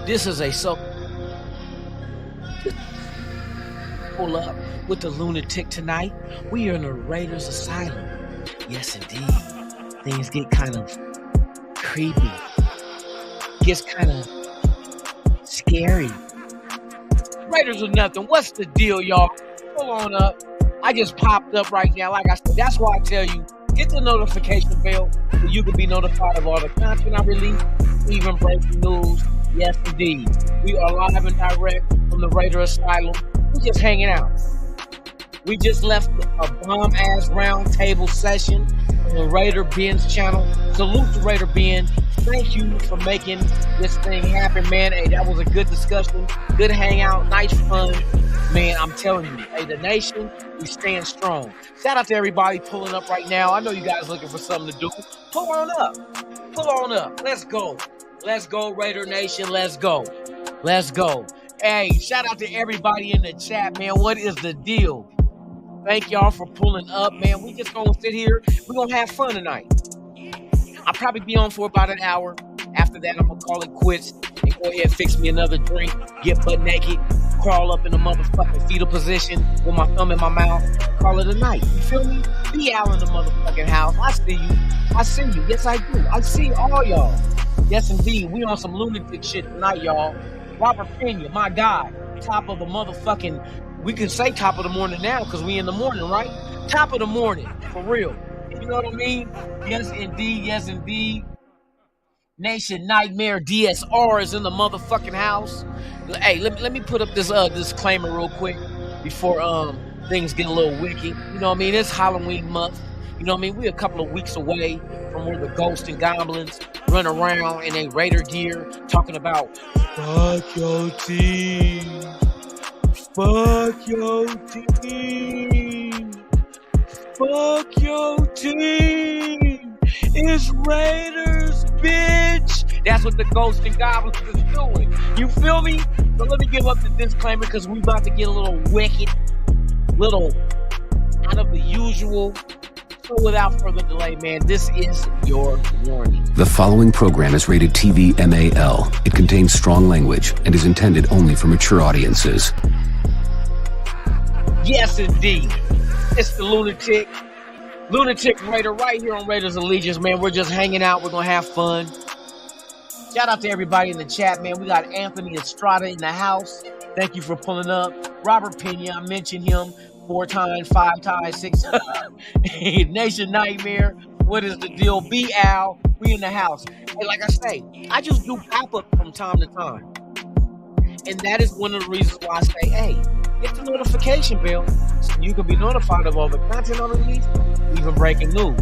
This is a so pull up with the lunatic tonight. We are in a Raiders asylum. Yes, indeed. Things get kind of creepy. Gets kind of scary. Raiders or nothing. What's the deal, y'all? Pull on up. I just popped up right now. Like I said, that's why I tell you, hit the notification bell so you can be notified of all the content I release, even breaking news. Yes, indeed. We are live and direct from the Raider Asylum. We're just hanging out. We just left a bomb-ass round table session on the Raider Ben's channel. Salute to Raider Ben. Thank you for making this thing happen, man. Hey, that was a good discussion, good hangout, nice fun. Man, I'm telling you, hey, the nation, we stand strong. Shout out to everybody pulling up right now. I know you guys looking for something to do. Pull on up. Pull on up. Let's go. Let's go, Raider Nation. Let's go. Let's go. Hey, shout out to everybody in the chat, man. What is the deal? Thank y'all for pulling up, man. We just gonna sit here. We're gonna have fun tonight. I'll probably be on for about an hour. After that, I'm gonna call it quits and go ahead and fix me another drink, get butt naked, crawl up in a motherfucking fetal position with my thumb in my mouth, call it a night. You feel me? Be out in the motherfucking house. I see you. I see you. Yes, I do. I see all y'all. Yes, indeed. We on some lunatic shit tonight, y'all. Robert Pena, my guy. Top of the motherfucking, we can say top of the morning now because we in the morning, right? Top of the morning, for real. You know what I mean? Yes, indeed. Yes, indeed. Nation Nightmare DSR is in the motherfucking house. Hey, let me put up this disclaimer real quick before things get a little wicked. You know what I mean? It's Halloween month. You know what I mean? We're a couple of weeks away from where the ghosts and goblins run around in a Raider gear talking about fuck your team. Fuck your team. Fuck your team. It's Raiders, bitch. That's what the ghosts and goblins is doing. You feel me? So let me give up the disclaimer because we about to get a little wicked, little out of the usual. So without further delay, man, this is your warning. The following program is rated TV MAL. It contains strong language and is intended only for mature audiences. Yes, indeed. It's the Lunatic Raider right here on Raiders Allegiance, man. We're just hanging out. We're going to have fun. Shout out to everybody in the chat, man. We got Anthony Estrada in the house. Thank you for pulling up. Robert Pena, I mentioned him 4 times, 5 times, 6 times. Nation Nightmare. What is the deal? B. Al, we in the house. Hey, like I say, I just do pop-up from time to time. And that is one of the reasons why I say, hey, hit the notification bell so you can be notified of all the content I release, even breaking news.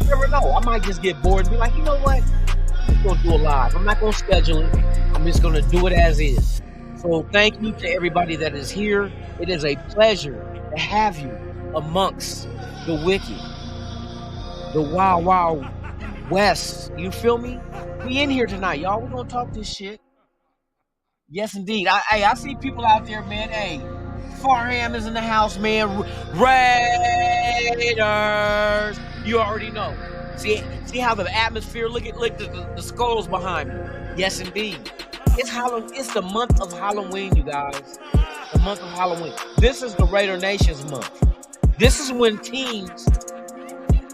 You never know. I might just get bored and be like, you know what? I'm just going to do it live. I'm not going to schedule it. I'm just going to do it as is. So thank you to everybody that is here. It is a pleasure to have you amongst the wicked, the wild, wild west. You feel me? We in here tonight, y'all. We're going to talk this shit. Yes, indeed. I see people out there, man. Hey, Farham is in the house, man. Raiders. You already know. See how the atmosphere, look at the skulls behind me. Yes, indeed. It's Halloween. It's the month of Halloween, you guys. The month of Halloween. This is the Raider Nation's month. This is when teams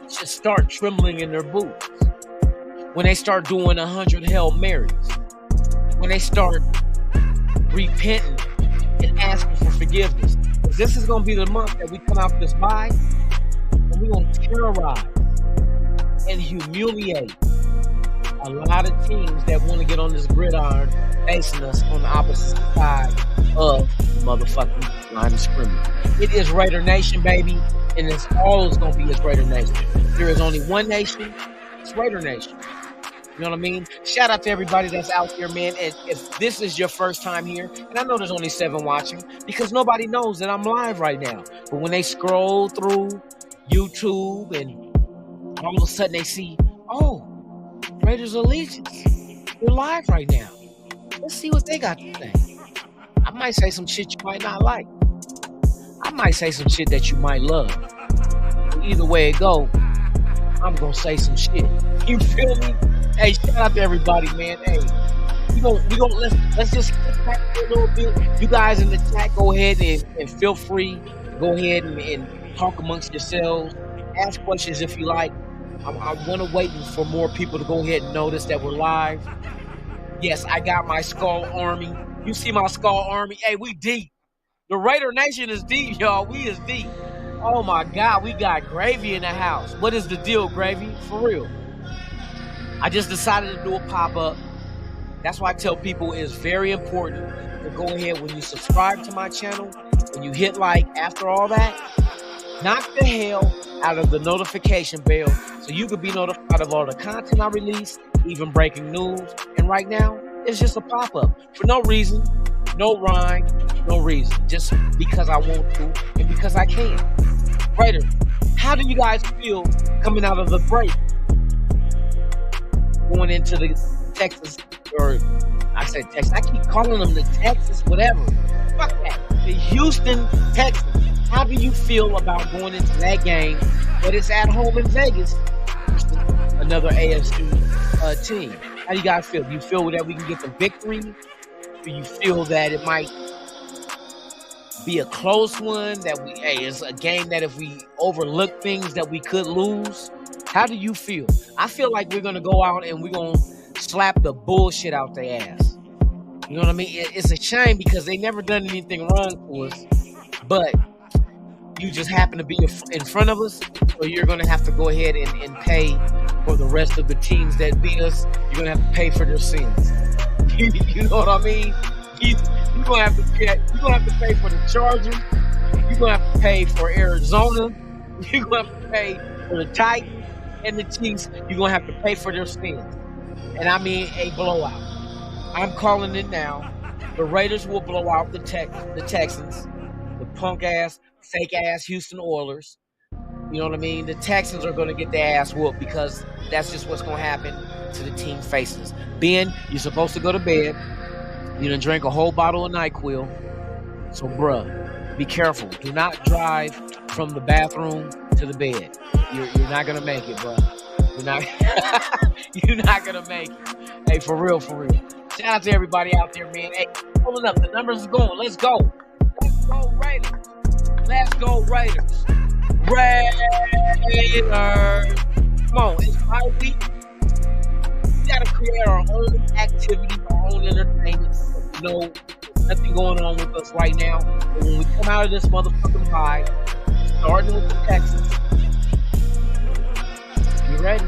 should start trembling in their boots. When they start doing 100 Hail Marys. When they start repenting and asking for forgiveness. This is going to be the month that we come out this bye and we're going to terrorize and humiliate a lot of teams that want to get on this gridiron facing us on the opposite side of the motherfucking line of scrimmage. It is Raider Nation, baby, and it's always going to be as Raider Nation. There is only one nation. It's Raider Nation. You know what I mean? Shout out to everybody that's out there, man. And if this is your first time here, and I know there's only 7 watching because nobody knows that I'm live right now. But when they scroll through YouTube and all of a sudden they see, oh, Raiders Allegiance, we're live right now. Let's see what they got to say. I might say some shit you might not like. I might say some shit that you might love. Either way it go, I'm going to say some shit. You feel me? Hey, shout out to everybody, man. Hey, let's just kick back a little bit. You guys in the chat, go ahead and feel free to go ahead and talk amongst yourselves. Ask questions if you like. I'm waiting for more people to go ahead and notice that we're live. Yes, I got my Skull Army. You see my Skull Army? Hey, we deep. The Raider Nation is deep, y'all. We is deep. Oh my God, we got Gravy in the house. What is the deal, Gravy? For real. I just decided to do a pop-up. That's why I tell people it's very important to go ahead when you subscribe to my channel, when you hit like after all that, knock the hell out of the notification bell so you can be notified of all the content I release, even breaking news. And right now, it's just a pop-up for no reason, no rhyme, no reason, just because I want to and because I can. Raider, how do you guys feel coming out of the break? Going into the Texas, or I said Texas, I keep calling them the Texas, whatever. Fuck that. The Houston Texans. How do you feel about going into that game, but it's at home in Vegas, another AFC team? How do you guys feel? Do you feel that we can get the victory? Do you feel that it might be a close one, that it's a game that if we overlook things that we could lose? How do you feel? I feel like we're going to go out and we're going to slap the bullshit out their ass. You know what I mean? It's a shame because they never done anything wrong to us, but you just happen to be in front of us, so you're going to have to go ahead and pay for the rest of the teams that beat us. You're going to have to pay for their sins. You know what I mean? You're going to have to pay for the Chargers. You're going to have to pay for Arizona. You're going to have to pay for the Titans and the Chiefs. You're going to have to pay for their sins. And I mean a blowout. I'm calling it now. The Raiders will blow out the Texans, the punk-ass, fake-ass Houston Oilers. You know what I mean? The Texans are going to get their ass whooped because that's just what's going to happen to the team faces. Ben, you're supposed to go to bed. You done drank a whole bottle of NyQuil. So, bruh, be careful. Do not drive from the bathroom to the bed. You're not going to make it, bruh. You're not going to make it. Hey, for real, for real. Shout out to everybody out there, man. Hey, pulling up. The numbers are going. Let's go. Let's go, Raiders. Let's go, Raiders. Raiders. Come on, it's my week. We got to create our own activity, our own entertainment. You know, there's nothing going on with us right now. But when we come out of this motherfucking bye, starting with the Texans, you ready?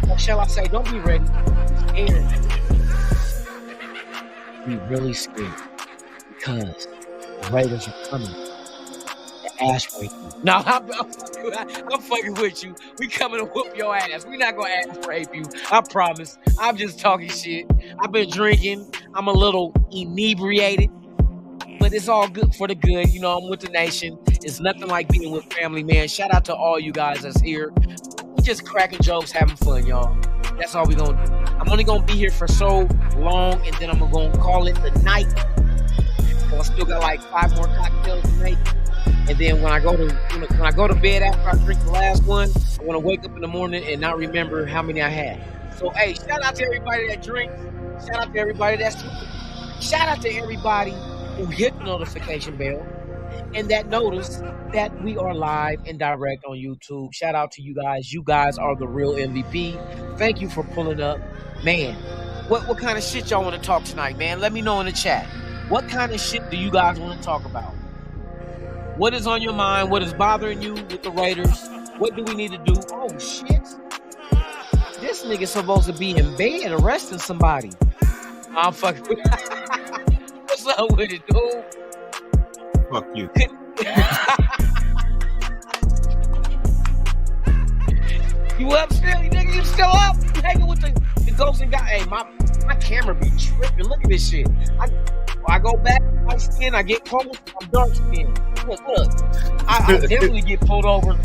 What shall I say? Don't be ready. Be scared. Be really scared. Because the Raiders are coming. Ass rape you. No, I'm fucking with you. We coming to whoop your ass. We not gonna ass rape you. I promise. I'm just talking shit. I've been drinking. I'm a little inebriated, but it's all good for the good. You know, I'm with the nation. It's nothing like being with family, man. Shout out to all you guys that's here. We just cracking jokes, having fun, y'all. That's all we gonna do. I'm only gonna be here for so long, and then I'm gonna call it the night. I still got like 5 more cocktails to make. And then when I go to bed after I drink the last one, I want to wake up in the morning and not remember how many I had. So, hey, shout out to everybody that drinks. Shout out to everybody that's smoking. Shout out to everybody who hit the notification bell and that noticed that we are live and direct on YouTube. Shout out to you guys. You guys are the real MVP. Thank you for pulling up. Man, what kind of shit y'all want to talk tonight, man? Let me know in the chat. What kind of shit do you guys want to talk about? What is on your mind? What is bothering you with the Raiders? What do we need to do? Oh, shit. This nigga's supposed to be in bed arresting somebody. I'm fucking with What's up with it, dude? Fuck you. You up still? Nigga, you still up? You hanging with the ghost and guy? Hey, my camera be tripping. Look at this shit. I go back to my skin, I get close, I'm dark skinned. Look, I definitely get pulled over.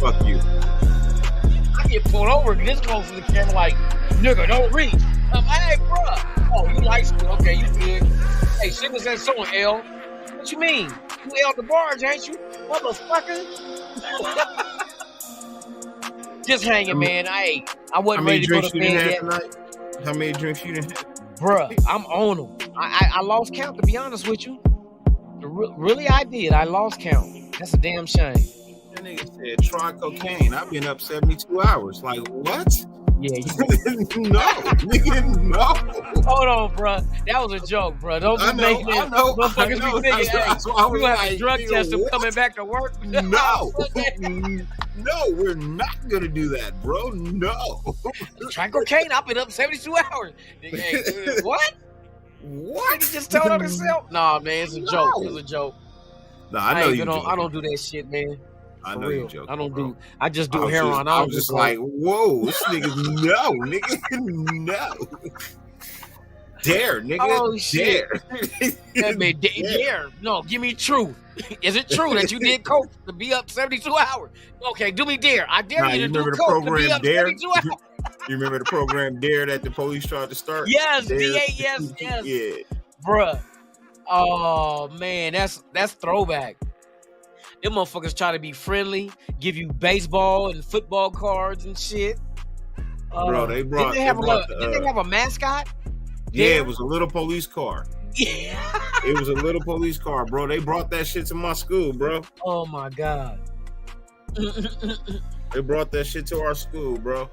Fuck you. I get pulled over and this close to the camera like, nigga, don't reach. I'm like, hey, bruh. Oh, you light skin. Okay, you good. Hey, shit was that song, L. What you mean? You L the barge, ain't you? Motherfucker. Just hanging, man. I wasn't ready to go to bed yet. How many drinks you done had? Bruh, I'm on them. I lost count, to be honest with you. Really, I did. I lost count. That's a damn shame. That nigga said try cocaine. I've been up 72 hours. Like, what? Yeah, No, nigga, no. hold on, bruh. That was a joke, bruh. Don't be making it. Motherfuckers be thinking, That's why I was you have a like, drug nigga, test of what? coming back to work. No. No, we're not gonna do that, bro. No. Try cocaine. I've been up 72 hours. Nigga, hey, what? What? Nigga just told on himself? Nah, man, it's a joke. It's a joke. No, I know you. I don't do that shit, man. I For know real. you joking. I don't bro. do. I just do I was heroin. I was just like, whoa, this nigga, no, nigga, no. Dare, nigga. Oh, shit. Dare. That man, dare. No, give me truth. Is it true that you did coke to be up 72 hours? Okay, do me dare. I dare you to do remember the coke to be program up Dare? 72 hours. You remember the program Dare that the police tried to start? Yes, Dare? DA, yes. Yeah. Bruh. Oh, man, that's throwback. Them motherfuckers try to be friendly, give you baseball and football cards and shit. Bro, they brought. Did they have a mascot? Yeah, Dare? it was a little police car. Yeah. It was a little police car, bro. They brought that shit to my school, bro. Oh my God. They brought that shit to our school, bro.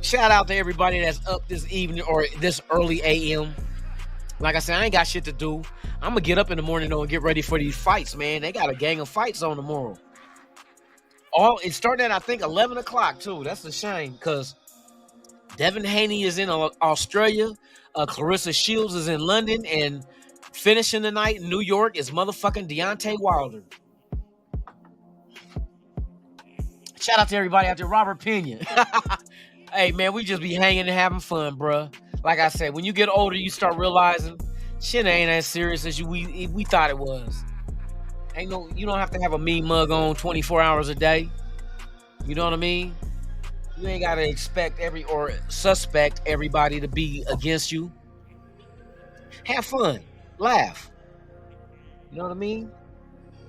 Shout out to everybody that's up this evening or this early AM. Like I said, I ain't got shit to do. I'm gonna get up in the morning though and get ready for these fights, man. They got a gang of fights on tomorrow. It's starting at I think 11 o'clock too. That's a shame because Devin Haney is in Australia. Clarissa Shields is in London, and finishing the night in New York is motherfucking Deontay Wilder. Shout out to everybody out there. Robert Pena. Hey, man, we just be hanging and having fun, bruh. Like I said, when you get older, you start realizing shit ain't as serious as we thought it was. You don't have to have a mean mug on 24 hours a day. You know what I mean? You ain't gotta suspect everybody to be against you. Have fun, laugh. You know what I mean?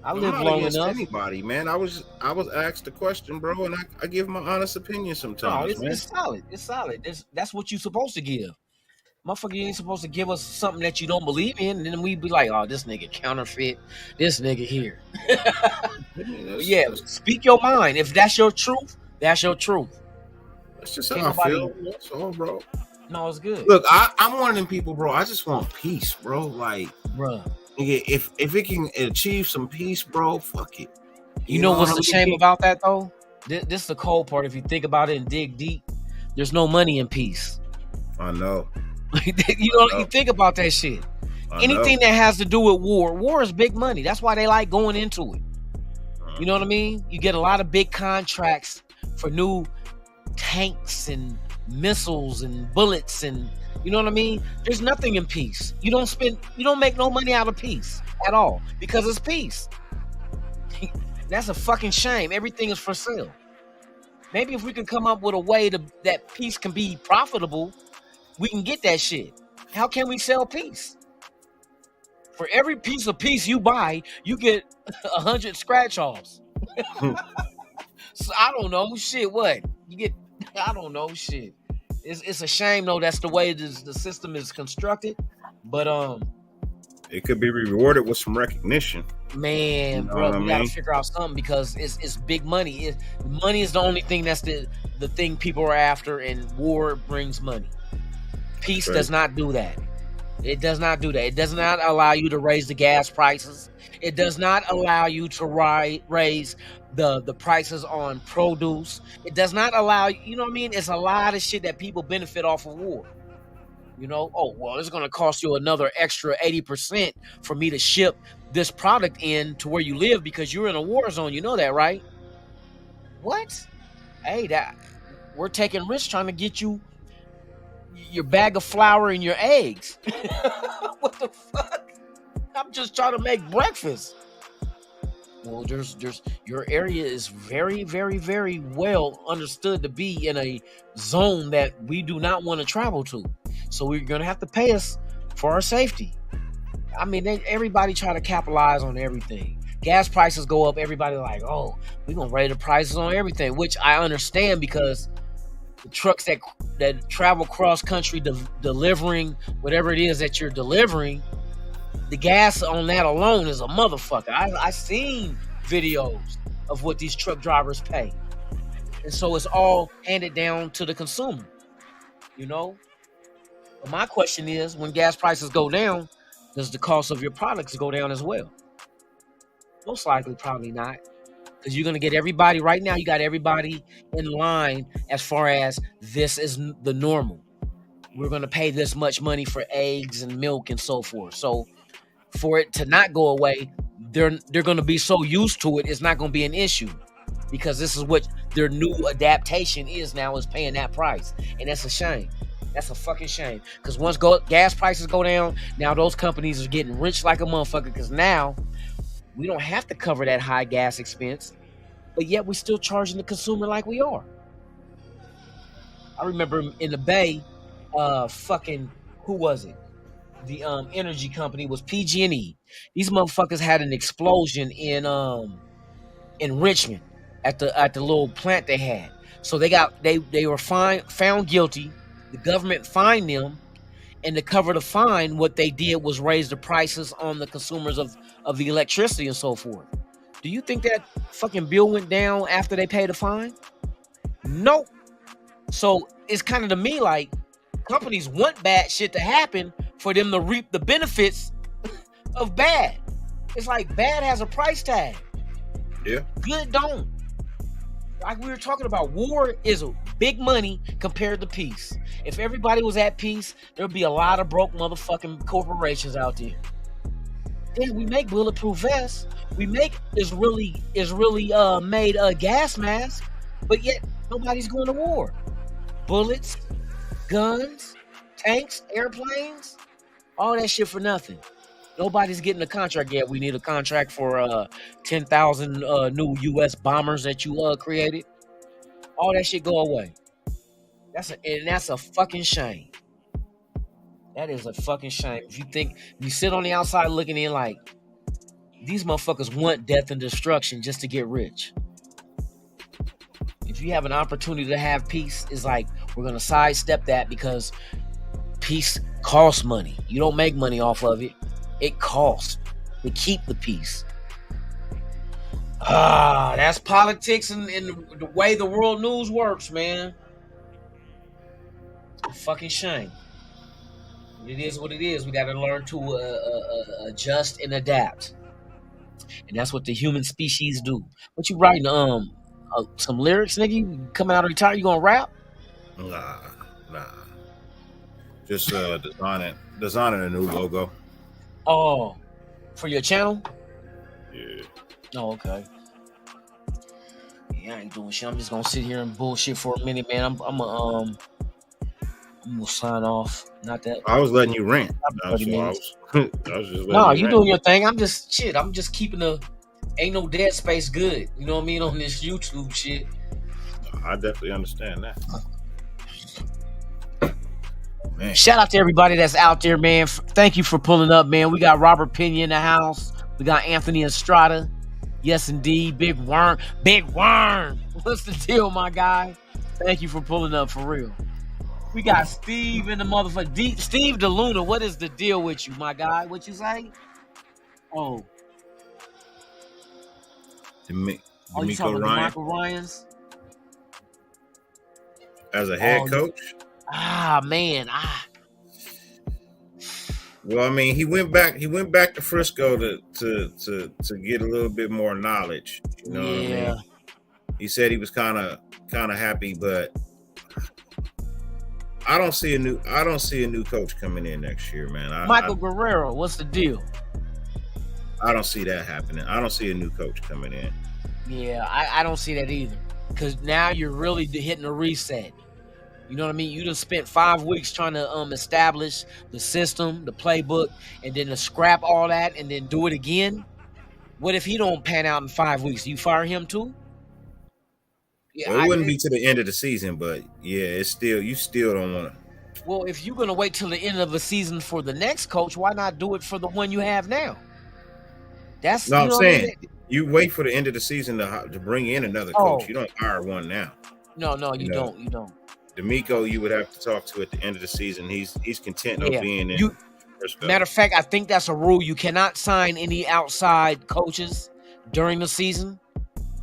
I I'm live not long against enough. anybody, man. I was asked a question, bro, and I give my honest opinion sometimes, man. It's solid. It's solid. That's what you're supposed to give. Motherfucker, you ain't supposed to give us something that you don't believe in, and then we be like, oh, this nigga counterfeit, this nigga here. Yeah, speak your mind. If that's your truth, that's your truth. That's just how I feel. That's all, bro. No, it's good. Look, I'm one of them people, bro. I just want peace, bro. Like, bruh. nigga, if it can achieve some peace, bro, fuck it. You know what's the shame about that, though? This is the cold part. If you think about it and dig deep, there's no money in peace. I know. You think about that shit. Anything that has to do with war is big money. That's why they like going into it. You know what I mean? You get a lot of big contracts for new tanks and missiles and bullets, and you know what I mean? There's nothing in peace. You don't make no money out of peace at all because it's peace. That's a fucking shame. Everything is for sale. Maybe if we can come up with a way that peace can be profitable, we can get that shit. How can we sell peace? For every piece of peace you buy, you get 100 scratch-offs. So I don't know shit. What you get? I don't know shit. It's a shame though. That's the way the system is constructed. But it could be rewarded with some recognition. Man, bro, we gotta figure out something because it's big money. Money is the only thing that's the thing people are after, and war brings money. Peace does not do that. It does not do that. It does not allow you to raise the gas prices. It does not allow you to raise the prices on produce. It does not allow, you know what I mean? It's a lot of shit that people benefit off of war. You know, oh, well, it's going to cost you another extra 80% for me to ship this product in to where you live because you're in a war zone. You know that, right? What? Hey, we're taking risks trying to get you your bag of flour and your eggs. What the fuck? I'm just trying to make breakfast. Well, there's your area is very, very, very well understood to be in a zone that we do not want to travel to. So we're gonna have to pay us for our safety. I mean, everybody try to capitalize on everything. Gas prices go up. Everybody like, oh, we're gonna raise the prices on everything, which I understand because the trucks that travel cross country delivering whatever it is that you're delivering, the gas on that alone is a motherfucker. I seen videos of what these truck drivers pay. And so it's all handed down to the consumer, you know? But my question is, when gas prices go down, does the cost of your products go down as well? Most likely, probably not. Because you're going to get everybody, right now, you got everybody in line as far as this is the normal. We're going to pay this much money for eggs and milk and so forth. So for it to not go away, they're going to be so used to it, it's not going to be an issue. Because this is what their new adaptation is now, is paying that price. And that's a shame. That's a fucking shame. Because once gas prices go down, now those companies are getting rich like a motherfucker. Because now we don't have to cover that high gas expense, but yet we're still charging the consumer like we are. I remember in the Bay, who was it? The energy company was PG&E. These motherfuckers had an explosion in Richmond at the little plant they had. So they were found guilty. The government fined them, and to cover the fine, what they did was raise the prices on the consumers of the electricity and so forth. Do you think that fucking bill went down after they paid the fine? Nope. So it's kind of, to me, like companies want bad shit to happen for them to reap the benefits of bad. It's like bad has a price tag. Yeah. Good don't. Like we were talking about, war is big money compared to peace. If everybody was at peace, there'd be a lot of broke motherfucking corporations out there. Then we make bulletproof vests. We make Israeli made gas masks, but yet nobody's going to war. Bullets, guns, tanks, airplanes, all that shit for nothing. Nobody's getting a contract yet. We need a contract for 10,000 new U.S. bombers that you created. All that shit go away. That's a fucking shame. That is a fucking shame. If you sit on the outside looking in like, these motherfuckers want death and destruction just to get rich. If you have an opportunity to have peace, it's like, we're going to sidestep that because peace costs money. You don't make money off of it. It costs to keep the peace. That's politics and the way the world news works, man. Fucking shame. It is what it is. We got to learn to adjust and adapt, and that's what the human species do. What you writing? Some lyrics, nigga? You coming out of retire? You gonna rap? Nah. Just designing a new logo. Oh, for your channel? Yeah. Oh, okay. Yeah, I ain't doing shit. I'm just gonna sit here and bullshit for a minute, man. I'm gonna sign off. Not that I was letting you rant. I was just letting you doing your thing. I'm just keeping ain't no dead space good. You know what I mean, on this YouTube shit. I definitely understand that. Man. Shout out to everybody that's out there, man. Thank you for pulling up, man. We got Robert Pena in the house. We got Anthony Estrada. Yes, indeed. Big Worm. What's the deal, my guy? Thank you for pulling up, for real. We got Steve in the motherfucker. Steve DeLuna, what is the deal with you, my guy? What you say? Oh. You talking about Michael Ryans? As a head coach? Man. Well, I mean, he went back to Frisco to get a little bit more knowledge. You know what I mean? He said he was kind of happy, but I don't see a new coach coming in next year, man. Michael Guerrero, what's the deal? I don't see that happening. I don't see a new coach coming in. Yeah, I don't see that either. Because now you're really hitting a reset. You know what I mean? You done spent 5 weeks trying to establish the system, the playbook, and then to scrap all that and then do it again. What if he don't pan out in 5 weeks? Do you fire him too? Yeah, well, it wouldn't be to the end of the season, but yeah, it's still, you still don't want to. Well, if you're going to wait till the end of the season for the next coach, why not do it for the one you have now? That's no, I'm saying you wait for the end of the season to bring in another coach. You don't hire one now. No, you don't. DeMeco, you would have to talk to at the end of the season. He's content on being in. Matter of fact, I think that's a rule. You cannot sign any outside coaches during the season.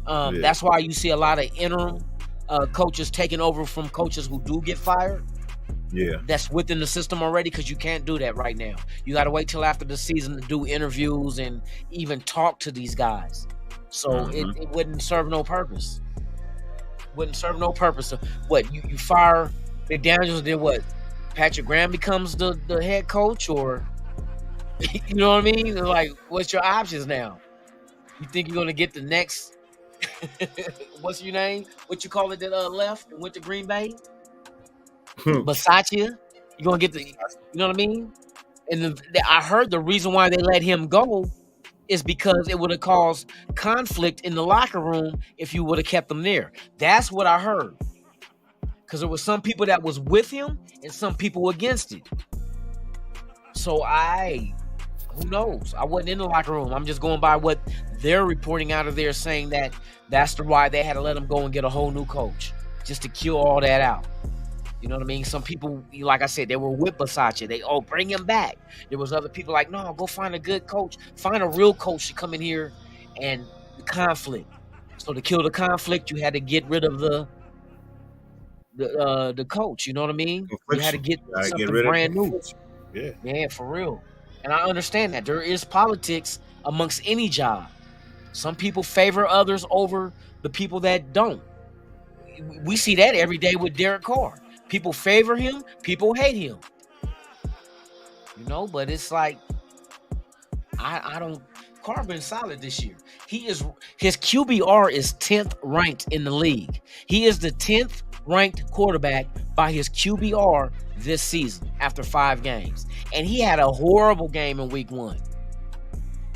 That's why you see a lot of interim coaches taking over from coaches who do get fired. Yeah, that's within the system already, because you can't do that right now. You got to wait till after the season to do interviews and even talk to these guys. So it wouldn't serve no purpose. Wouldn't serve no purpose. So what, you fire McDaniels, then what? Patrick Graham becomes the head coach, or you know what I mean? Like, what's your options now? You think you're gonna get the next? What's your name? What you call it that left and went to Green Bay? Bisaccia. You're gonna get the, you know what I mean? And I heard the reason why they let him go is because it would have caused conflict in the locker room if you would have kept him there. That's what I heard. Because there was some people that was with him and some people against it. So who knows? I wasn't in the locker room. I'm just going by what they're reporting out of there, saying that that's the why they had to let him go and get a whole new coach, just to kill all that out. You know what I mean? Some people, like I said, they were with Bisaccia. They, bring him back. There was other people like, no, go find a good coach. Find a real coach to come in here and the conflict. So to kill the conflict, you had to get rid of the coach. You know what I mean? You had to get something brand new. Yeah, for real. And I understand that. There is politics amongst any job. Some people favor others over the people that don't. We see that every day with Derek Carr. People favor him, people hate him. You know, but it's like, I don't. Carr been solid this year. His QBR is 10th ranked in the league. He is the 10th ranked quarterback by his QBR this season after 5 games. And he had a horrible game in week 1.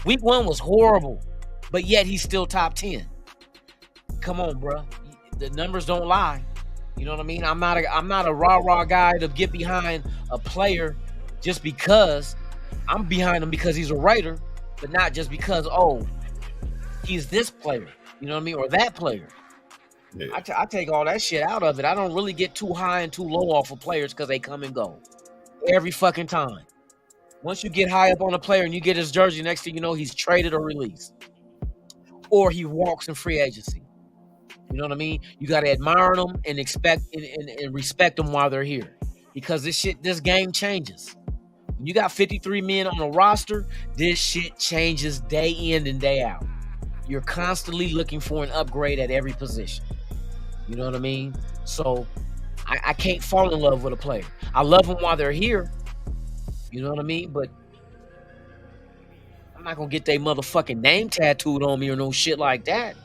Week 1 was horrible, but yet he's still top 10. Come on, bro. The numbers don't lie. You know what I mean? I'm not a rah-rah guy to get behind a player just because. I'm behind him because he's a Raider, but not just because, he's this player. You know what I mean? Or that player. Yeah. I take all that shit out of it. I don't really get too high and too low off of players because they come and go every fucking time. Once you get high up on a player and you get his jersey, next thing you know, he's traded or released. Or he walks in free agency. You know what I mean? You got to admire them and expect and respect them while they're here, because this game changes. When you got 53 men on a roster, this shit changes day in and day out. You're constantly looking for an upgrade at every position. You know what I mean? So I can't fall in love with a player. I love them while they're here. You know what I mean? But I'm not gonna get their motherfucking name tattooed on me or no shit like that.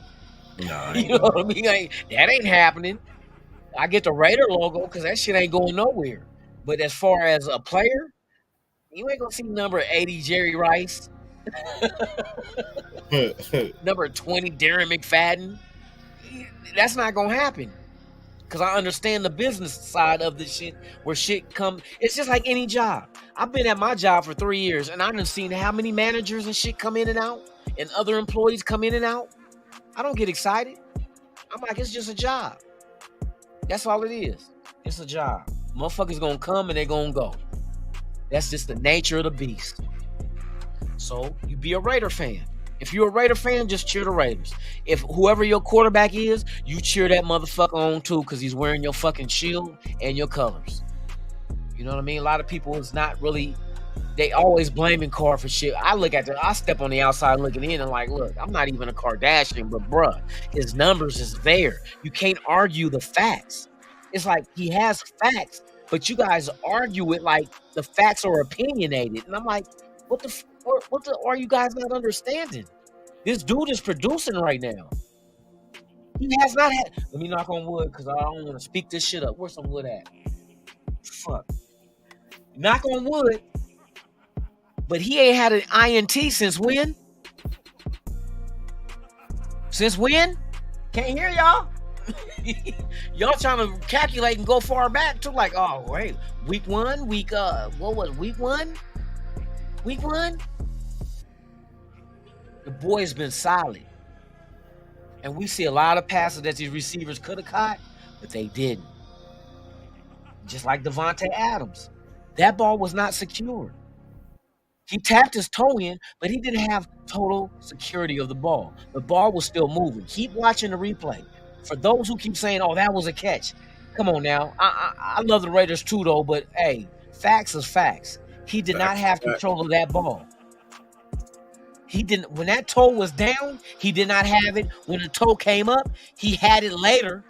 No, you know what I mean? That ain't happening. I get the Raider logo because that shit ain't going nowhere. But as far as a player, you ain't gonna see number 80 Jerry Rice, number 20 Darren McFadden. That's not gonna happen, because I understand the business side of this shit, where shit come. It's just like any job. I've been at my job for 3 years, and I've seen how many managers and shit come in and out, and other employees come in and out. I don't get excited. I'm like, it's just a job. That's all it is. It's a job. Motherfuckers gonna come and they gonna go. That's just the nature of the beast. So you be a Raider fan. If you're a Raider fan, just cheer the Raiders. If whoever your quarterback is, you cheer that motherfucker on too, because he's wearing your fucking shield and your colors. You know what I mean? A lot of people is not really. They always blaming Carr for shit. I step on the outside looking in and like, look, I'm not even a Kardashian, but bruh, his numbers is there. You can't argue the facts. It's like he has facts, but you guys argue it like the facts are opinionated. And I'm like, what the are you guys not understanding? This dude is producing right now. He has not had. Let me knock on wood because I don't want to speak this shit up. Where's some wood at? Fuck. Knock on wood. But he ain't had an INT since when? Since when? Can't hear y'all. Y'all trying to calculate and go far back to like, oh wait, week 1, what was week 1? Week 1? The boy's been solid. And we see a lot of passes that these receivers could have caught, but they didn't. just like Davante Adams. That ball was not secured. He tapped his toe in, but he didn't have total security of the ball. The ball was still moving. Keep watching the replay. For those who keep saying, "Oh, that was a catch," come on now. I love the Raiders too, though. But hey, facts is facts. He did not have control of that ball. He didn't. When that toe was down, he did not have it. When the toe came up, he had it later.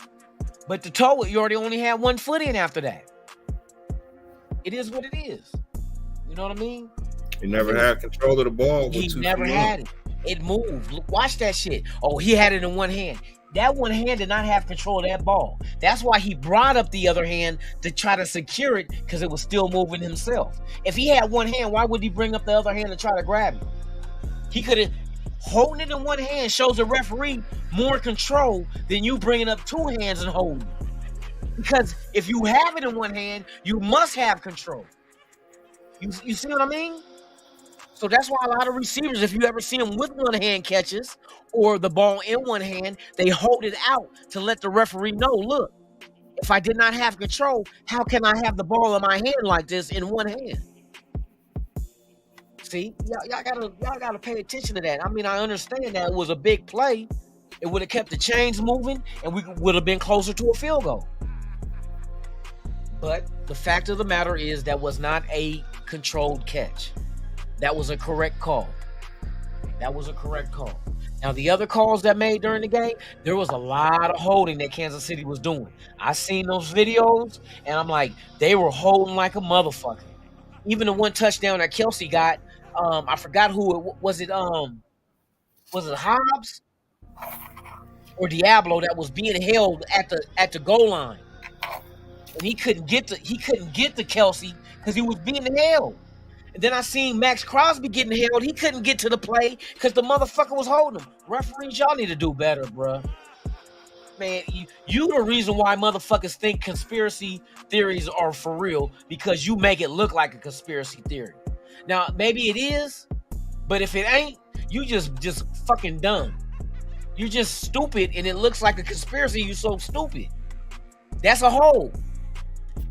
But the toe, you already only had 1 foot in after that. It is what it is. You know what I mean? He never had control of the ball. He never had it. It moved. Look, watch that shit. Oh, he had it in one hand. That one hand did not have control of that ball. That's why he brought up the other hand to try to secure it, because it was still moving himself. If he had one hand, why would he bring up the other hand to try to grab it? He could have. Holding it in one hand shows the referee more control than you bringing up 2 hands and holding it. Because if you have it in one hand, you must have control. You see what I mean? So that's why a lot of receivers, if you ever see them with one hand catches or the ball in one hand, they hold it out to let the referee know, look, if I did not have control, how can I have the ball in my hand like this in one hand? See, y'all gotta pay attention to that. I mean, I understand that it was a big play. It would have kept the chains moving, and we would have been closer to a field goal. But the fact of the matter is that was not a controlled catch. That was a correct call. Now, the other calls that made during the game, there was a lot of holding that Kansas City was doing. I seen those videos, and I'm like, they were holding like a motherfucker. Even the one touchdown that Kelce got, I forgot who it was. Was it Hobbs or Diablo that was being held at the goal line, and he couldn't get to Kelce because he was being held. And then I seen Max Crosby getting held. He couldn't get to the play because the motherfucker was holding him. Referees, y'all need to do better, bruh. Man, you the reason why motherfuckers think conspiracy theories are for real, because you make it look like a conspiracy theory. Now, maybe it is, but if it ain't, you just fucking dumb. You're just stupid, and it looks like a conspiracy. You so stupid. That's a hold.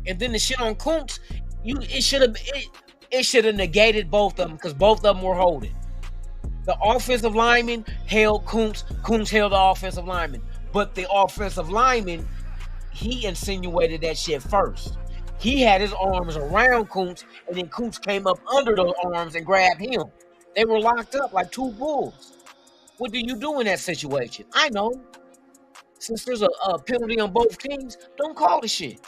And then the shit on Kuntz, it should have negated both of them, because both of them were holding. The offensive lineman held Kuntz. Kuntz held the offensive lineman. But the offensive lineman, he insinuated that shit first. He had his arms around Kuntz, and then Kuntz came up under those arms and grabbed him. They were locked up like two bulls. What do you do in that situation? I know. Since there's a penalty on both teams, don't call the shit.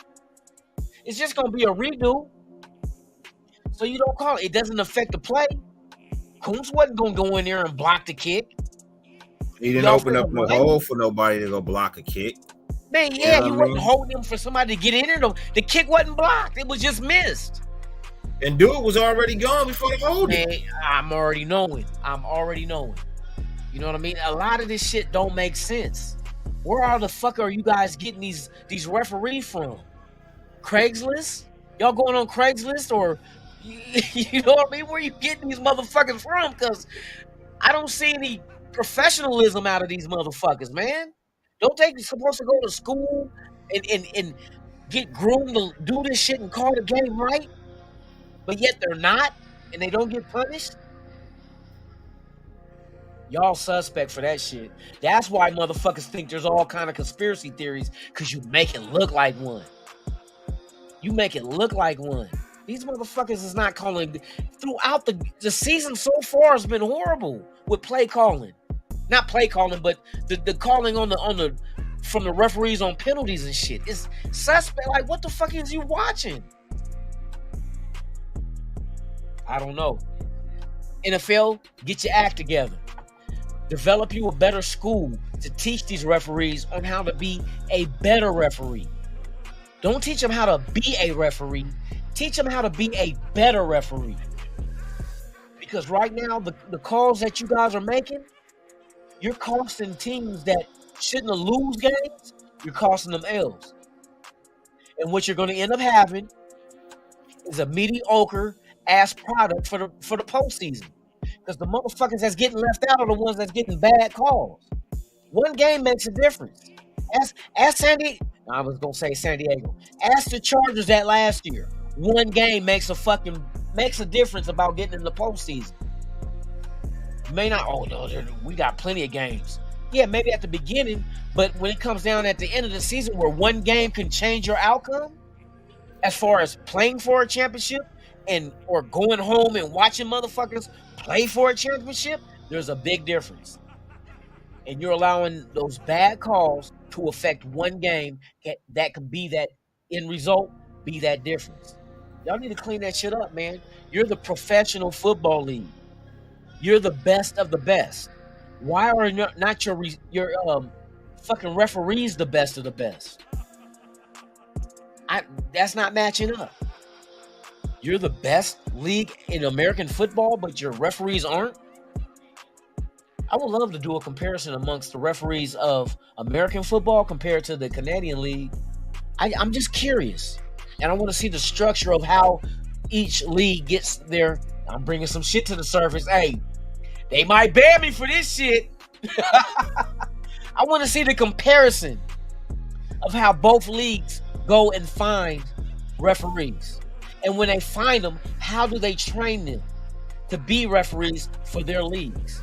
It's just going to be a redo. So you don't call it. It doesn't affect the play. Kuntz wasn't going to go in there and block the kick. He didn't open up no hole for nobody to go block a kick. Man, yeah, you wasn't holding him for somebody to get in there. The kick wasn't blocked. It was just missed. And dude was already gone before the holding. Man, I'm already knowing. You know what I mean? A lot of this shit don't make sense. Where the fuck are you guys getting these referees from? Craigslist? Y'all going on Craigslist, or you know what I mean? Where you getting these motherfuckers from? Because I don't see any professionalism out of these motherfuckers, man. Don't they supposed to go to school and get groomed to do this shit and call the game right? But yet they're not, and they don't get punished? Y'all suspect for that shit. That's why motherfuckers think there's all kind of conspiracy theories, because you make it look like one. These motherfuckers is not calling. Throughout the season so far has been horrible with play calling. Not play calling, but the calling on the from the referees on penalties and shit. It's suspect. Like, what the fuck is you watching? I don't know. NFL, get your act together. Develop you a better school to teach these referees on how to be a better referee. Don't teach them how to be a referee. Teach them how to be a better referee. Because right now, the calls that you guys are making, you're costing teams that shouldn't have lose games, you're costing them L's. And what you're going to end up having is a mediocre ass product for the postseason. Because the motherfuckers that's getting left out are the ones that's getting bad calls. One game makes a difference. Ask Sandy. I was gonna say San Diego. Ask the Chargers that last year. One game makes a difference about getting in the postseason. May not. Oh no, we got plenty of games. Yeah, maybe at the beginning, but when it comes down at the end of the season, where one game can change your outcome, as far as playing for a championship or going home and watching motherfuckers play for a championship, there's a big difference. And you're allowing those bad calls to affect one game that could be that end result, be that difference. Y'all need to clean that shit up, man. You're the professional football league. You're the best of the best. Why are not your fucking referees the best of the best? That's not matching up. You're the best league in American football, but your referees aren't? I would love to do a comparison amongst the referees of American football compared to the Canadian League. I'm just curious. And I want to see the structure of how each league gets there. I'm bringing some shit to the surface. Hey, they might ban me for this shit. I want to see the comparison of how both leagues go and find referees. And when they find them, how do they train them to be referees for their leagues?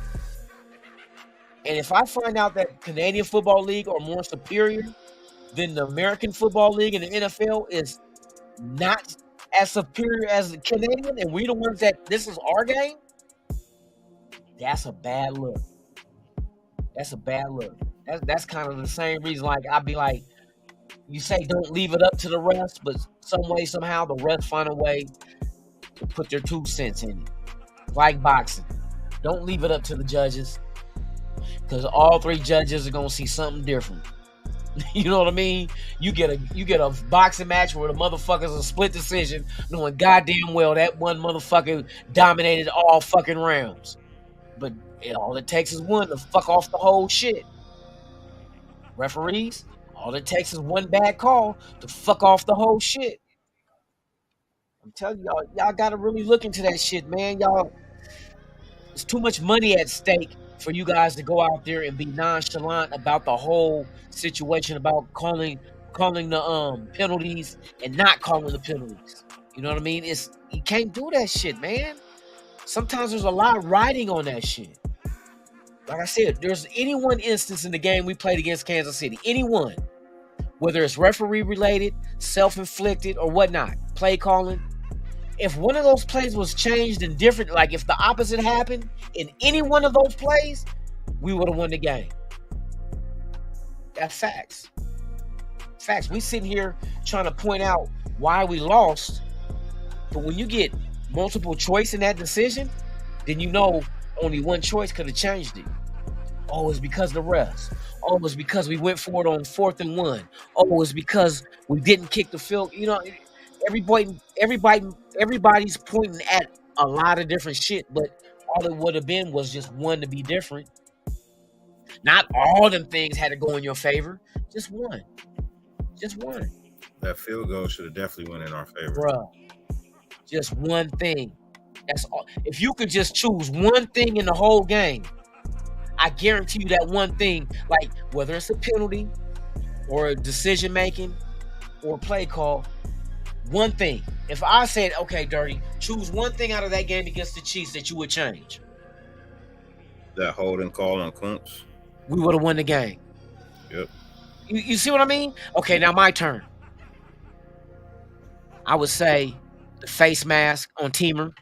And if I find out that Canadian Football League are more superior than the American Football League and the NFL is not as superior as the Canadian, and we the ones that this is our game, that's a bad look. That's a bad look. That's kind of the same reason, like, I'd be like, you say don't leave it up to the refs, but some way, somehow, the refs find a way to put their 2 cents in it. Like boxing. Don't leave it up to the judges, because all 3 judges are going to see something different. You know what I mean? You get a boxing match where the motherfuckers a split decision, knowing goddamn well that one motherfucker dominated all fucking rounds. But all it takes is one to fuck off the whole shit. Referees, all it takes is one bad call to fuck off the whole shit. I'm telling y'all gotta really look into that shit, man. Y'all, there's too much money at stake for you guys to go out there and be nonchalant about the whole situation, about calling the penalties and not calling the penalties. You know what I mean? You can't do that shit, man. Sometimes there's a lot riding on that shit. Like I said, there's any one instance in the game we played against Kansas City, anyone, whether it's referee related, self-inflicted, or whatnot, play calling. If one of those plays was changed and different, like if the opposite happened in any one of those plays, we would have won the game. That's facts. Facts. We sitting here trying to point out why we lost, but when you get multiple choice in that decision, then you know only one choice could have changed it. Oh, it's because of the refs. Oh, it's because we went for it on 4th and 1. Oh, it's because we didn't kick the field. You know, everybody's pointing at a lot of different shit, but all it would have been was just one to be different. Not all them things had to go in your favor. Just one. Just one. That field goal should have definitely went in our favor. Bruh. Just one thing. That's all. If you could just choose one thing in the whole game, I guarantee you that one thing, like whether it's a penalty or a decision making or play call, one thing. If I said, okay, Dirty, choose one thing out of that game against the Chiefs that you would change. That holding call on Kuntz. We would have won the game. Yep. You see what I mean? Okay, now my turn. I would say the face mask on Teamer.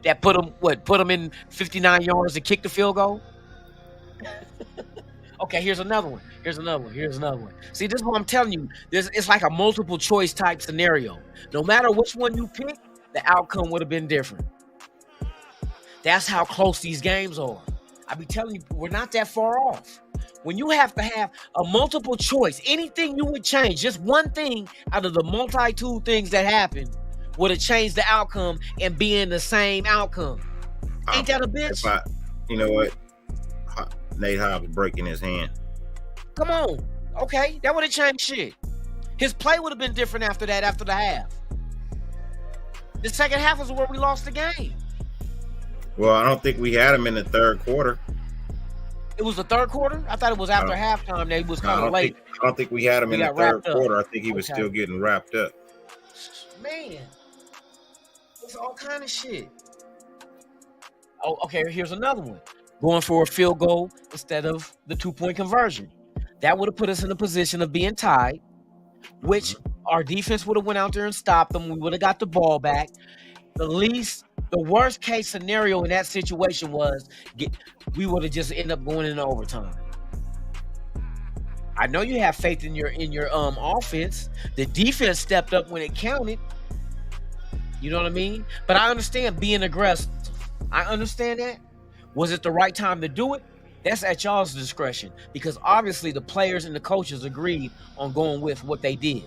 That put him in 59 yards to kick the field goal. Okay, here's another one. See, this is what I'm telling you. It's like a multiple choice type scenario. No matter which one you pick, the outcome would have been different. That's how close these games are. I be telling you, we're not that far off. When you have to have a multiple choice, anything you would change, just one thing out of the multitude things that happen would have changed the outcome and be in the same outcome. Ain't that a bitch? You know what? Nate Hobbs breaking his hand. Come on. Okay, that would have changed shit. His play would have been different after that, after the half. The second half was where we lost the game. Well, I don't think we had him in the third quarter. It was the third quarter? I thought it was after halftime. They was kind of late. I don't think we had him in the third quarter. I think he was still getting wrapped up. Man, it's all kind of shit. Oh, okay, here's another one. Going for a field goal instead of the 2-point conversion. That would have put us in a position of being tied, which our defense would have went out there and stopped them. We would have got the ball back. The worst case scenario in that situation was we would have just ended up going into overtime. I know you have faith in your offense. The defense stepped up when it counted. You know what I mean? But I understand being aggressive. I understand that. Was it the right time to do it? That's at y'all's discretion, because obviously the players and the coaches agreed on going with what they did.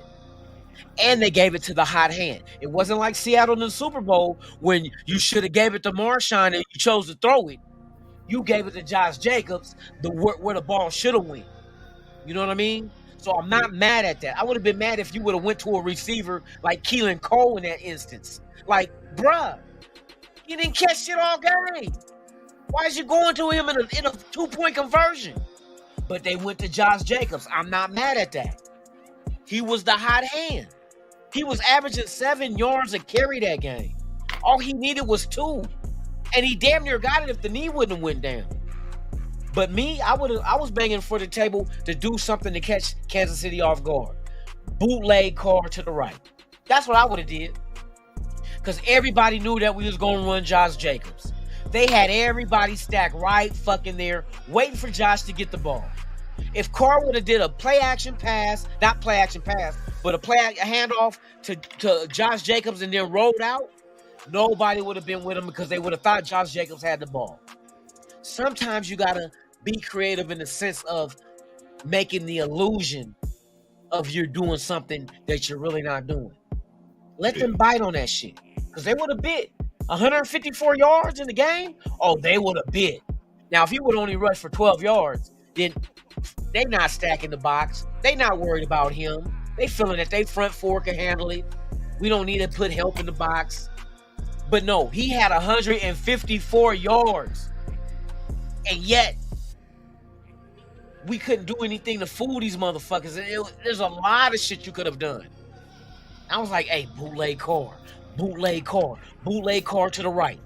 And they gave it to the hot hand. It wasn't like Seattle in the Super Bowl when you should have gave it to Marshawn and you chose to throw it. You gave it to Josh Jacobs, where the ball should have went. You know what I mean? So I'm not mad at that. I would have been mad if you would have went to a receiver like Keelan Cole in that instance. Like, bruh, he didn't catch shit all game. Why is you going to him in a 2-point conversion? But they went to Josh Jacobs. I'm not mad at that. He was the hot hand. He was averaging 7 yards a carry that game. All he needed was 2. And he damn near got it if the knee wouldn't have went down. But me, I was banging for the table to do something to catch Kansas City off guard. Bootleg Carr to the right. That's what I would have did. Because everybody knew that we was going to run Josh Jacobs. They had everybody stacked right fucking there, waiting for Josh to get the ball. If Carr would have did a play-action pass, not play-action pass, but a handoff to Josh Jacobs and then rolled out, nobody would have been with him because they would have thought Josh Jacobs had the ball. Sometimes you got to be creative in the sense of making the illusion of you're doing something that you're really not doing. Let them bite on that shit, because they would have bit. 154 yards in the game? Oh, they would have bit. Now, if he would only rush for 12 yards, then they not stacking the box. They not worried about him. They feeling that they front four can handle it. We don't need to put help in the box. But no, he had 154 yards. And yet, we couldn't do anything to fool these motherfuckers. There's a lot of shit you could have done. I was like, hey, bootleg Carr to the right.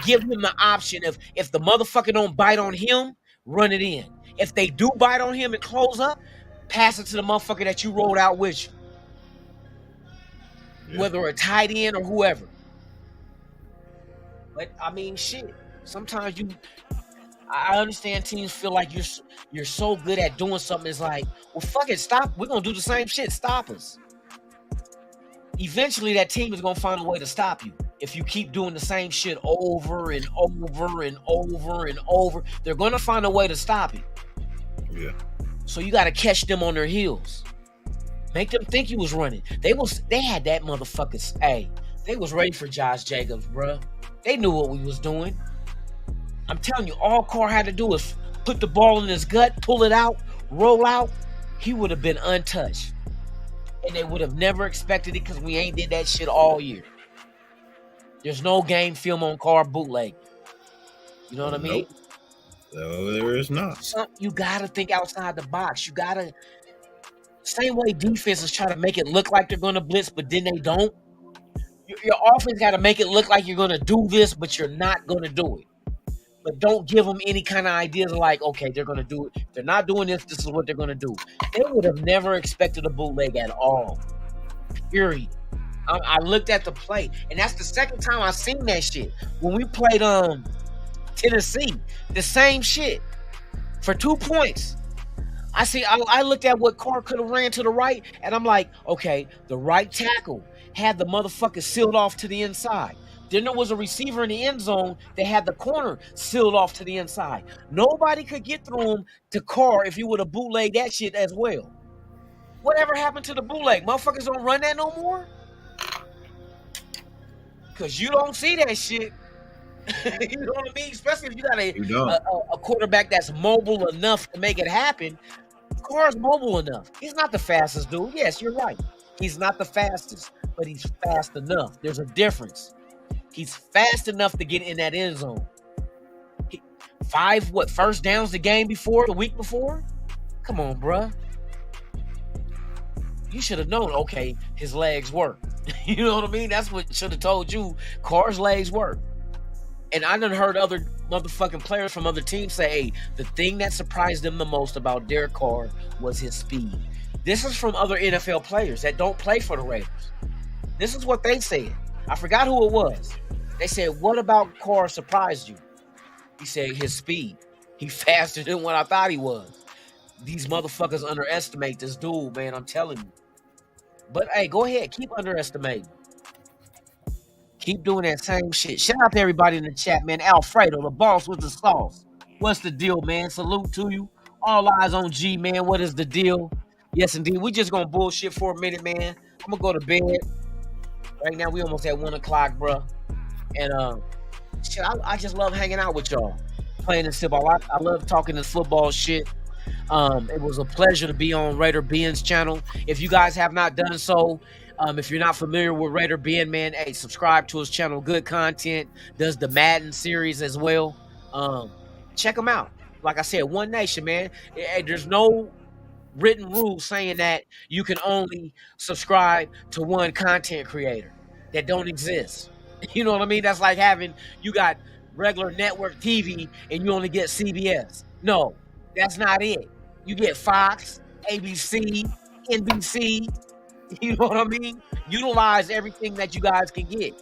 Give him the option of, if the motherfucker don't bite on him, run it in. If they do bite on him and close up, pass it to the motherfucker that you rolled out with you. Yeah. Whether a tight end or whoever. But, I mean, shit. Sometimes I understand teams feel like you're so good at doing something. It's like, well, fuck it, stop. We're going to do the same shit. Stop us. Eventually, that team is going to find a way to stop you. If you keep doing the same shit over and over and over and over, they're going to find a way to stop you. Yeah. So you got to catch them on their heels. Make them think you was running. They had that motherfuckers. Hey, they was ready for Josh Jacobs, bruh. They knew what we was doing. I'm telling you, all Carr had to do was put the ball in his gut, pull it out, roll out. He would have been untouched. And they would have never expected it because we ain't did that shit all year. There's no game film on Carr bootleg. You know what I mean? No, there is not. You got to think outside the box. You got to... Same way defenses try to make it look like they're going to blitz, but then they don't. Your offense got to make it look like you're going to do this, but you're not going to do it. But don't give them any kind of ideas like, okay, they're going to do it. If they're not doing this, this is what they're going to do. They would have never expected a bootleg at all. Period. I looked at the play, and that's the second time I've seen that shit. When we played Tennessee, the same shit for 2 points. I looked at what Carr could have ran to the right, and I'm like, okay, the right tackle had the motherfucker sealed off to the inside. Then there was a receiver in the end zone that had the corner sealed off to the inside. Nobody could get through him to Carr if he would have bootlegged that shit as well. Whatever happened to the bootleg? Motherfuckers don't run that no more? Because you don't see that shit. You know what I mean? Especially if you got a quarterback that's mobile enough to make it happen. Carr's mobile enough. He's not the fastest dude. Yes, you're right. He's not the fastest, but he's fast enough. There's a difference. He's fast enough to get in that end zone. 5 first downs the week before? Come on, bruh. You should have known, okay, his legs work. You know what I mean? That's what should have told you. Carr's legs work. And I done heard other motherfucking players from other teams say, hey, the thing that surprised them the most about Derek Carr was his speed. This is from other NFL players that don't play for the Raiders. This is what they said. I forgot who it was. They said, what about Carr surprised you? He said his speed. He faster than what I thought he was. These motherfuckers underestimate this dude, man. I'm telling you. But hey, go ahead. Keep underestimating. Keep doing that same shit. Shout out to everybody in the chat, man. Alfredo, the boss with the sauce. What's the deal, man? Salute to you. All eyes on G, man. What is the deal? Yes, indeed. We just gonna bullshit for a minute, man. I'm gonna go to bed. Right now, we almost at 1 o'clock, bro. And shit, I just love hanging out with y'all, playing this football. I love talking this football shit. It was a pleasure to be on Raider Ben's channel. If you guys have not done so, if you're not familiar with Raider Ben, man, hey, subscribe to his channel. Good content. Does the Madden series as well. Check him out. Like I said, One Nation, man. Hey, there's no written rule saying that you can only subscribe to one content creator. That don't exist. You know what I mean? That's like you got regular network TV and you only get CBS. No, that's not it. You get Fox, ABC, NBC. You know what I mean? Utilize everything that you guys can get.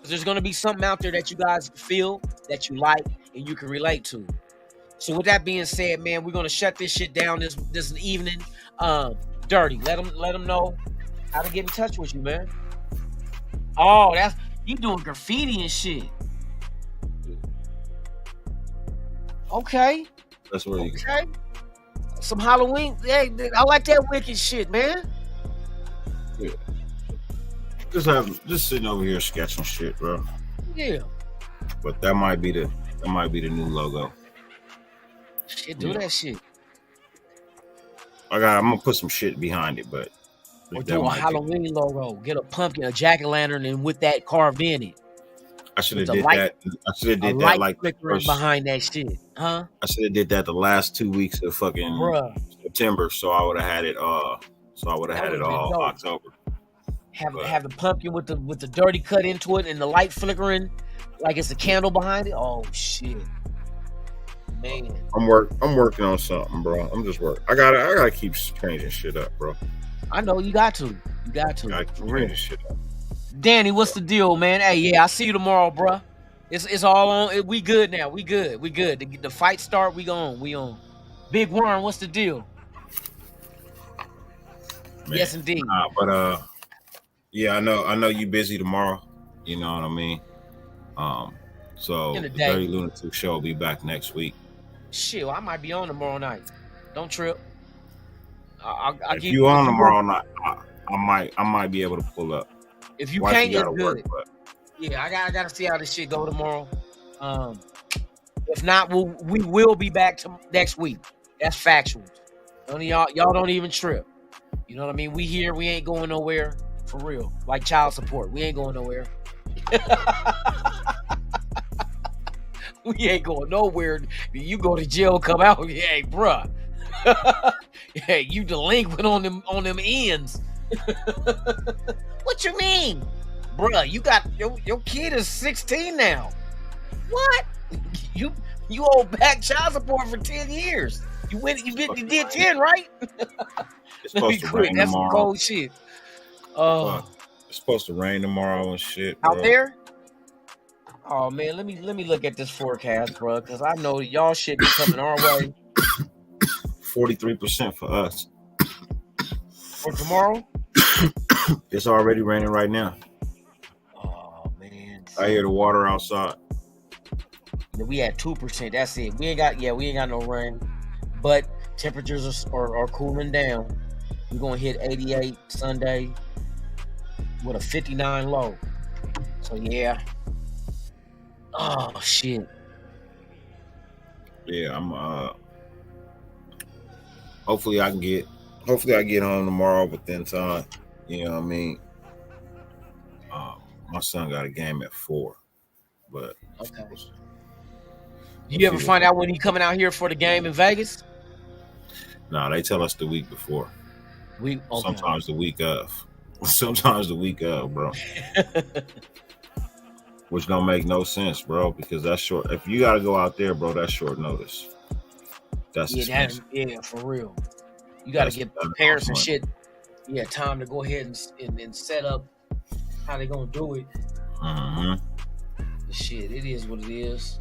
There's going to be something out there that you guys feel that you like and you can relate to. So with that being said, man, we're going to shut this shit down this evening. Dirty, let them know how to get in touch with you, man. Oh, you doing graffiti and shit. Okay. That's where you okay. Some Halloween. Hey, I like that wicked shit, man. Yeah. Just sitting over here sketching shit, bro. Yeah. But that might be the new logo. Shit, do that shit. I'm gonna put some shit behind it, but or do a Halloween logo. Get a pumpkin, a jack-o'-lantern, and with that carved in it. I should have did that. I should have did that like behind that shit, huh? I should have did that the last 2 weeks of fucking September, so I would have had it. So I would have had it all dope. October. Have the pumpkin with the dirty cut into it and the light flickering like it's a candle behind it. Oh shit, man! I'm working on something, bro. I'm just working. I gotta keep changing shit up, bro. I know you got to. You got to. I keep changing shit up. Danny, what's the deal, man? Hey, yeah, I'll see you tomorrow, bro. It's all on. We good now. We good. The fight start. We on. Big Worm, what's the deal? Man. Yes, indeed. But yeah, I know you busy tomorrow. You know what I mean. So the Dirty Lunatic Show will be back next week. Shit, I might be on tomorrow night. Don't trip. If you on tomorrow night, I might be able to pull up. If you can't, it's good. Yeah, I gotta see how this shit go tomorrow. If not, we will be back to next week. That's factual. Y'all don't even trip. You know what I mean? We here. We ain't going nowhere. For real. Like child support. We ain't going nowhere. We ain't going nowhere. You go to jail, come out. Hey, bruh. Hey, you delinquent on them ends. What you mean? Bruh, you got your kid is 16 now. What? You owe back child support for 10 years. You did 10, right? It's supposed to rain That's tomorrow. Some cold shit. It's supposed to rain tomorrow and shit, bro. Out there? Oh man, let me look at this forecast, bro, because I know y'all shit be coming our way. 43% for us. For tomorrow? It's already raining right now. Oh man. I hear the water outside. We had 2%. That's it. We ain't got no rain. But temperatures are cooling down. We're gonna hit 88 Sunday with a 59 low. So yeah. Oh shit. Yeah, I'm hopefully I get home tomorrow within time. You know what I mean? My son got a game at 4, but okay. You ever find out when he coming out here for the game in Vegas? No, they tell us the week before. Okay. Sometimes the week of. Sometimes the week of, bro. Which don't make no sense, bro, because that's short. If you got to go out there, bro, that's short notice. That's expensive. For real. You got to get parents and shit. Yeah, time to go ahead and set up how they gonna do it. Mm-hmm. Shit, it is what it is.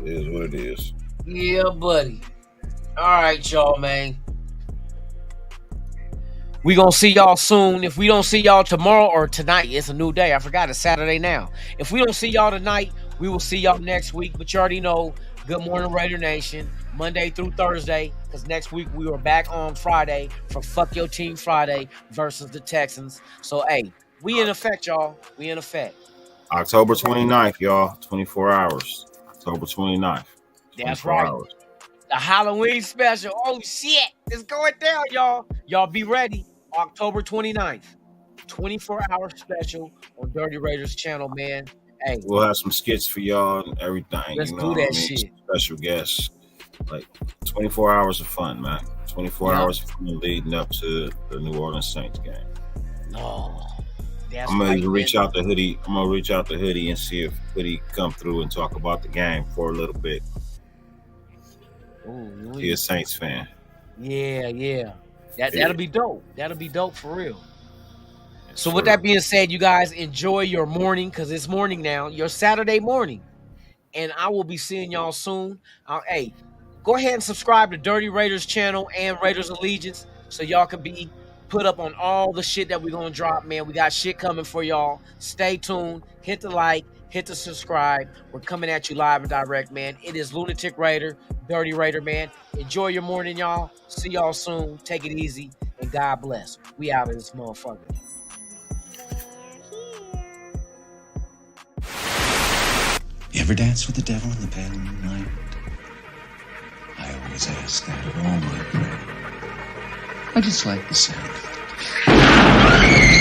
It is what it is. Yeah, buddy. All right, y'all, man. We gonna see y'all soon. If we don't see y'all tomorrow or tonight, it's a new day. I forgot it's Saturday now. If we don't see y'all tonight, we will see y'all next week. But you already know, Good Morning Raider Nation, Monday through Thursday, because next week we are back on Friday for Fuck Your Team Friday versus the Texans. So, hey, we in effect, y'all. We in effect. October 29th, y'all. 24 hours. October 29th. That's right. Hours. The Halloween special. Oh, shit. It's going down, y'all. Y'all be ready. October 29th. 24-hour special on Dirty Raiders channel, man. Hey, we'll have some skits for y'all and everything. Let's do that shit. Special guests. Like 24 hours of fun, man. 24 hours of fun leading up to the New Orleans Saints game. No. I'm gonna reach out to Hoodie. I'm gonna reach out to Hoodie and see if Hoodie come through and talk about the game for a little bit. Ooh, he a Saints fan. Yeah. That'll be dope. That'll be dope for real. So with that being said, you guys enjoy your morning, because it's morning now, your Saturday morning. And I will be seeing y'all soon. Hey, go ahead and subscribe to Dirty Raiders channel and Raiders Allegiance so y'all can be put up on all the shit that we're going to drop, man. We got shit coming for y'all. Stay tuned. Hit the like. Hit the subscribe. We're coming at you live and direct, man. It is Lunatic Raider, Dirty Raider, man. Enjoy your morning, y'all. See y'all soon. Take it easy. And God bless. We out of this motherfucker. You ever dance with the devil in the pale moonlight? I always ask that of all my prey. I just like the sound of it.